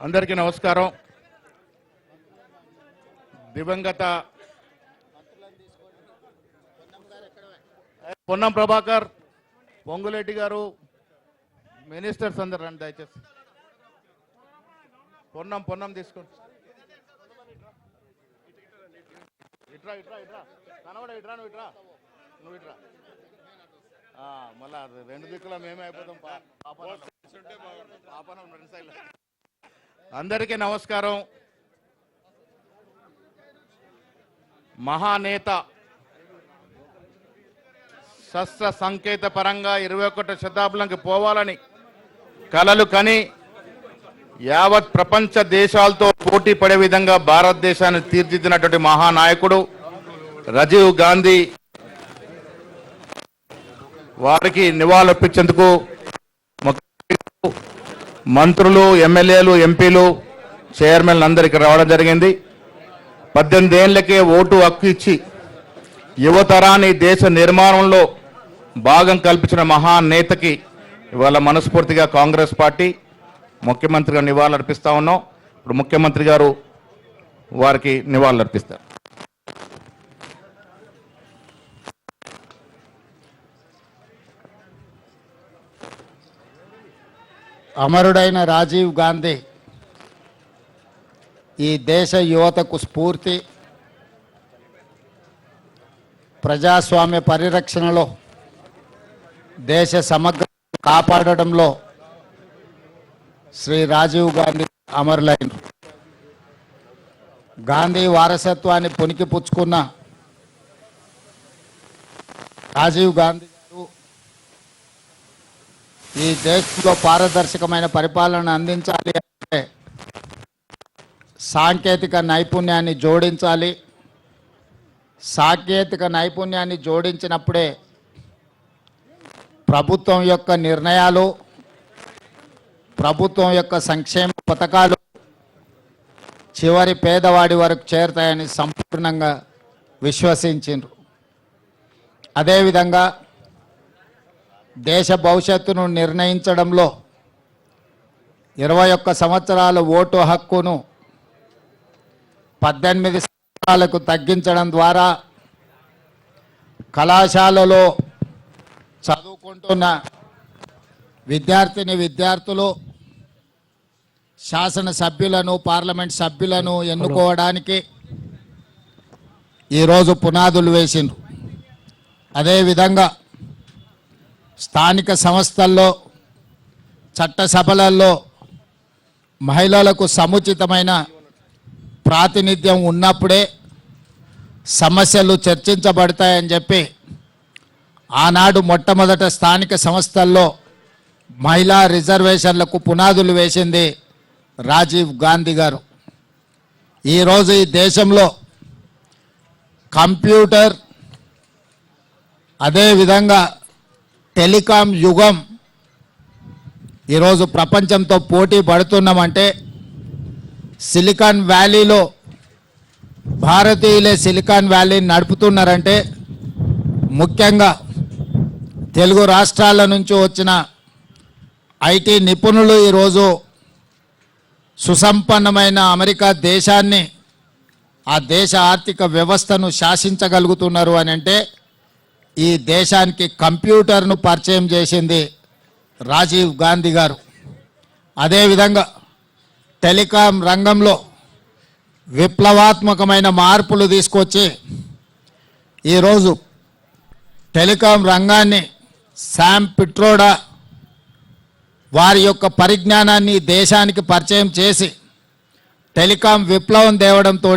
అందరికీ నమస్కారం. దివంగత పొన్నం ప్రభాకర్, పొంగులేటి గారు, మినిస్టర్స్ అందరు రండి దయచేసి. పొన్నం తీసుకోండి. ఇట్రా ఇట్రా ఇట్రా కనబడ ఇట్రా నువ్వు ఇట్రా మళ్ళా రెండు దిక్కుల మేమే అయిపోతాం. అందరికీ నమస్కారం. మహానేత శస్త్ర సంకేత పరంగా 21వ శతాబ్దంకి పోవాలని కలలు కని యావత్ ప్రపంచ దేశాలతో పోటీ పడే విధంగా భారతదేశాన్ని తీర్చిదిద్దినటువంటి మహానాయకుడు రాజీవ్ గాంధీ. వారికి నివాళులర్పించేందుకు మంత్రులు, ఎమ్మెల్యేలు, ఎంపీలు, చైర్మన్లు అందరికీ రావడం జరిగింది. 18 ఏళ్లకే ఓటు హక్కు ఇచ్చి యువతరాన్ని దేశ నిర్మాణంలో భాగం కల్పించిన మహానేతకి ఇవాళ మనస్ఫూర్తిగా కాంగ్రెస్ పార్టీ ముఖ్యమంత్రిగా నివాళులర్పిస్తా ఉన్నాం. ఇప్పుడు ముఖ్యమంత్రి గారు వారికి నివాళులర్పిస్తారు. అమరుడైన రాజీవ్ గాంధీ ఈ దేశ యువతకు స్ఫూర్తి. ప్రజాస్వామ్య పరిరక్షణలో, దేశ సమగ్ర కాపాడడంలో శ్రీ రాజీవ్ గాంధీ అమరులైన. గాంధీ వారసత్వాన్ని పుణికిపుచ్చుకున్న రాజీవ్ గాంధీ ఈ దేశంలో పారదర్శకమైన పరిపాలన అందించాలి అంటే సాంకేతిక నైపుణ్యాన్ని జోడించాలి. సాంకేతిక నైపుణ్యాన్ని జోడించినప్పుడే ప్రభుత్వం యొక్క నిర్ణయాలు, ప్రభుత్వం యొక్క సంక్షేమ పథకాలు చివరి పేదవాడి వరకు చేరుతాయని సంపూర్ణంగా విశ్వసించారు. అదేవిధంగా దేశ భవిష్యత్తును నిర్ణయించడంలో 21 సంవత్సరాల ఓటు హక్కును 18 సంవత్సరాలకు తగ్గించడం ద్వారా కళాశాలలో చదువుకుంటున్న విద్యార్థులు శాసనసభ్యులను, పార్లమెంట్ సభ్యులను ఎన్నుకోవడానికి ఈరోజు పునాదులు వేసిండ్రు. అదేవిధంగా స్థానిక సంస్థల్లో, చట్టసభలలో మహిళలకు సముచితమైన ప్రాతినిధ్యం ఉన్నప్పుడే సమస్యలు చర్చించబడతాయని చెప్పి ఆనాడు మొట్టమొదట స్థానిక సంస్థల్లో మహిళా రిజర్వేషన్లకు పునాదులు వేసింది రాజీవ్ గాంధీ గారు. ఈరోజు ఈ దేశంలో కంప్యూటర్, అదేవిధంగా టెలికాం యుగం ఈరోజు ప్రపంచంతో పోటీ పడుతున్నామంటే సిలికాన్ వ్యాలీలో భారతీయులే సిలికాన్ వ్యాలీని నడుపుతున్నారంటే ముఖ్యంగా తెలుగు రాష్ట్రాల నుంచి వచ్చిన ఐటీ నిపుణులు ఈరోజు సుసంపన్నమైన అమెరికా దేశాన్ని, ఆ దేశ ఆర్థిక వ్యవస్థను శాసించగలుగుతున్నారు అని అంటే ఈ దేశానికి కంప్యూటర్ను పరిచయం చేసింది రాజీవ్ గాంధీ గారు. అదేవిధంగా టెలికాం రంగంలో విప్లవాత్మకమైన మార్పులు తీసుకొచ్చి ఈరోజు టెలికాం రంగాన్ని శామ్ పిట్రోడా వారి యొక్క పరిజ్ఞానాన్ని దేశానికి పరిచయం చేసి టెలికాం విప్లవం తేవడంతో